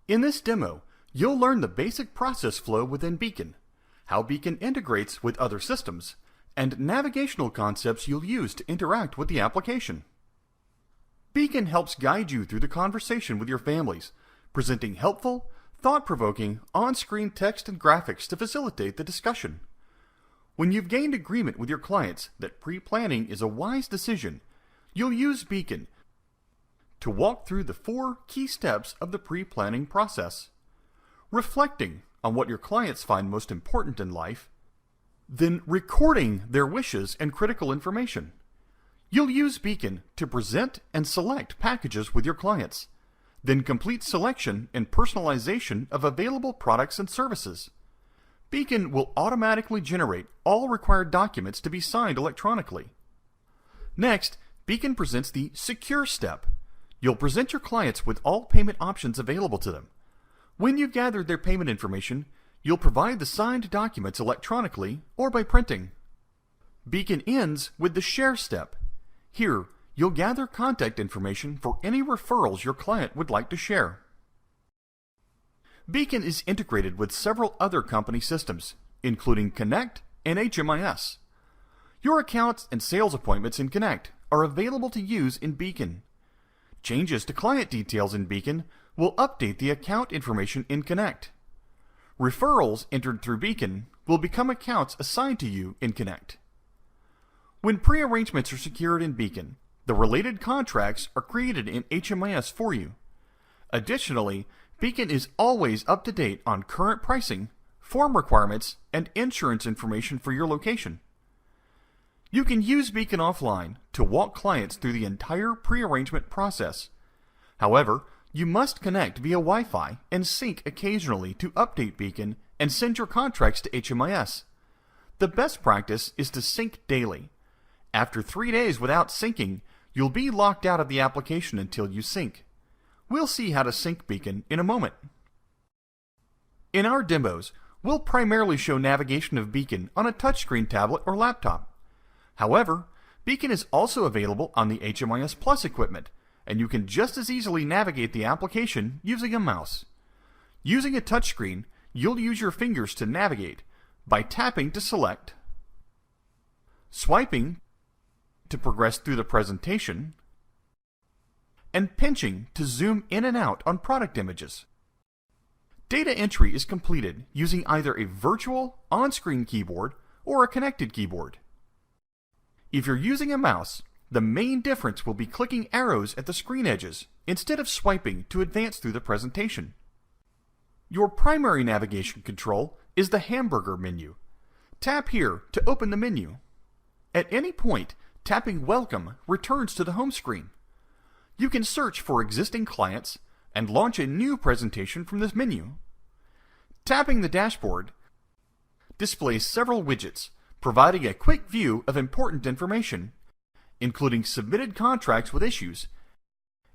In this demo, you'll learn the basic process flow within Beacon, how Beacon integrates with other systems, and navigational concepts you'll use to interact with the application. Beacon helps guide you through the conversation with your families, presenting helpful, thought-provoking, on-screen text and graphics to facilitate the discussion. When you've gained agreement with your clients that pre-planning is a wise decision, you'll use Beacon to walk through the 4 key steps of the pre-planning process. Reflecting on what your clients find most important in life, then recording their wishes and critical information. You'll use Beacon to present and select packages with your clients, then complete selection and personalization of available products and services. Beacon will automatically generate all required documents to be signed electronically. Next, Beacon presents the Secure step. You'll present your clients with all payment options available to them. When you've gathered their payment information, you'll provide the signed documents electronically or by printing. Beacon ends with the Share step. Here, you'll gather contact information for any referrals your client would like to share. Beacon is integrated with several other company systems, including Connect and HMIS. Your accounts and sales appointments in Connect are available to use in Beacon. Changes to client details in Beacon will update the account information in Connect. Referrals entered through Beacon will become accounts assigned to you in Connect. When pre-arrangements are secured in Beacon, the related contracts are created in HMIS for you. Additionally, Beacon is always up to date on current pricing, form requirements, and insurance information for your location. You can use Beacon offline to walk clients through the entire pre-arrangement process. However, you must connect via Wi-Fi and sync occasionally to update Beacon and send your contracts to HMIS. The best practice is to sync daily. After 3 days without syncing, you'll be locked out of the application until you sync. We'll see how to sync Beacon in a moment. In our demos, we'll primarily show navigation of Beacon on a touchscreen tablet or laptop. However, Beacon is also available on the HMIS Plus equipment, and you can just as easily navigate the application using a mouse. Using a touchscreen, you'll use your fingers to navigate by tapping to select, swiping to progress through the presentation, and pinching to zoom in and out on product images. Data entry is completed using either a virtual on-screen keyboard or a connected keyboard. If you're using a mouse, the main difference will be clicking arrows at the screen edges instead of swiping to advance through the presentation. Your primary navigation control is the hamburger menu. Tap here to open the menu. At any point, tapping Welcome returns to the home screen. You can search for existing clients and launch a new presentation from this menu. Tapping the dashboard displays several widgets, providing a quick view of important information, including submitted contracts with issues,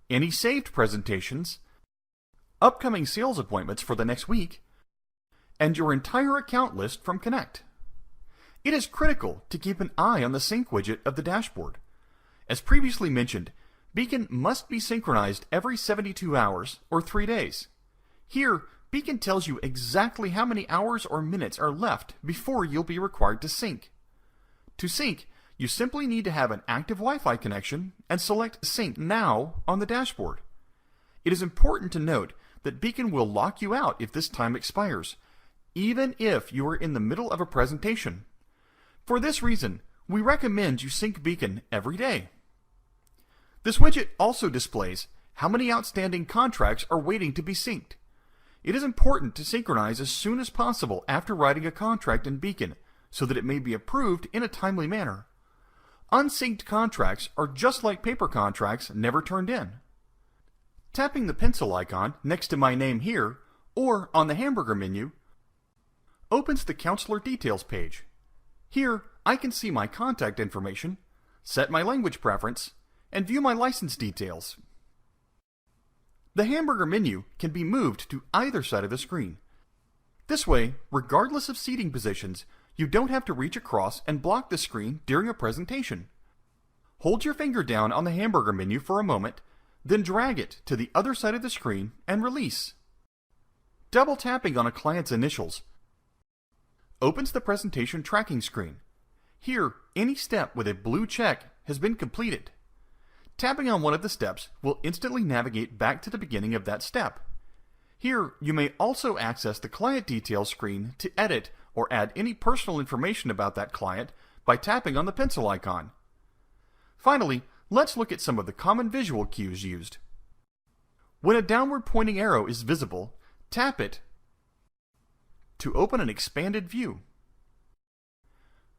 any saved presentations, upcoming sales appointments for the next week, and your entire account list from Connect. It is critical to keep an eye on the sync widget of the dashboard. As previously mentioned, Beacon must be synchronized every 72 hours or 3 days. Here, Beacon tells you exactly how many hours or minutes are left before you'll be required to sync. To sync, you simply need to have an active Wi-Fi connection and select Sync Now on the dashboard. It is important to note that Beacon will lock you out if this time expires, even if you are in the middle of a presentation. For this reason, we recommend you sync Beacon every day. This widget also displays how many outstanding contracts are waiting to be synced. It is important to synchronize as soon as possible after writing a contract in Beacon so that it may be approved in a timely manner. Unsynced contracts are just like paper contracts never turned in. Tapping the pencil icon next to my name here or on the hamburger menu opens the Counselor Details page. Here, I can see my contact information, set my language preference, and view my license details. The hamburger menu can be moved to either side of the screen. This way, regardless of seating positions, you don't have to reach across and block the screen during a presentation. Hold your finger down on the hamburger menu for a moment, then drag it to the other side of the screen and release. Double tapping on a client's initials opens the presentation tracking screen. Here, any step with a blue check has been completed. Tapping on one of the steps will instantly navigate back to the beginning of that step. Here, you may also access the Client Details screen to edit or add any personal information about that client by tapping on the pencil icon. Finally, let's look at some of the common visual cues used. When a downward pointing arrow is visible, tap it to open an expanded view.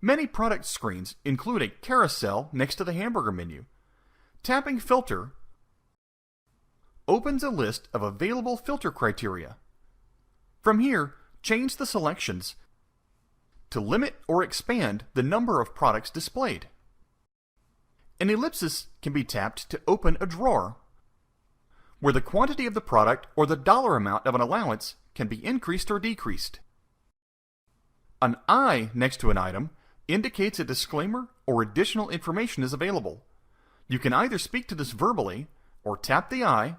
Many product screens include a carousel next to the hamburger menu. Tapping Filter opens a list of available filter criteria. From here, change the selections to limit or expand the number of products displayed. An ellipsis can be tapped to open a drawer, where the quantity of the product or the dollar amount of an allowance can be increased or decreased. An eye next to an item indicates a disclaimer or additional information is available. You can either speak to this verbally or tap the eye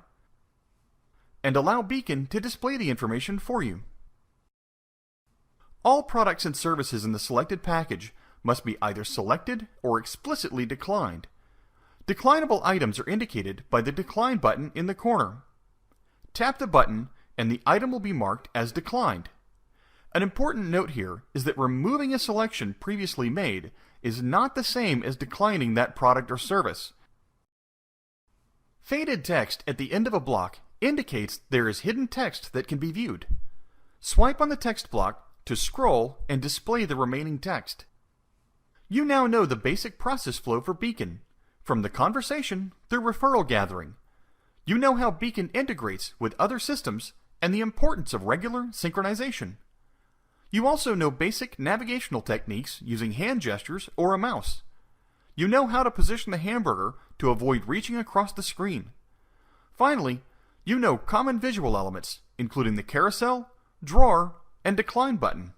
and allow Beacon to display the information for you. All products and services in the selected package must be either selected or explicitly declined. Declinable items are indicated by the Decline button in the corner. Tap the button and the item will be marked as declined. An important note here is that removing a selection previously made is not the same as declining that product or service. Faded text at the end of a block indicates there is hidden text that can be viewed. Swipe on the text block to scroll and display the remaining text. You now know the basic process flow for Beacon, from the conversation through referral gathering. You know how Beacon integrates with other systems and the importance of regular synchronization. You also know basic navigational techniques using hand gestures or a mouse. You know how to position the hamburger to avoid reaching across the screen. Finally, you know common visual elements, including the carousel, drawer, and decline button.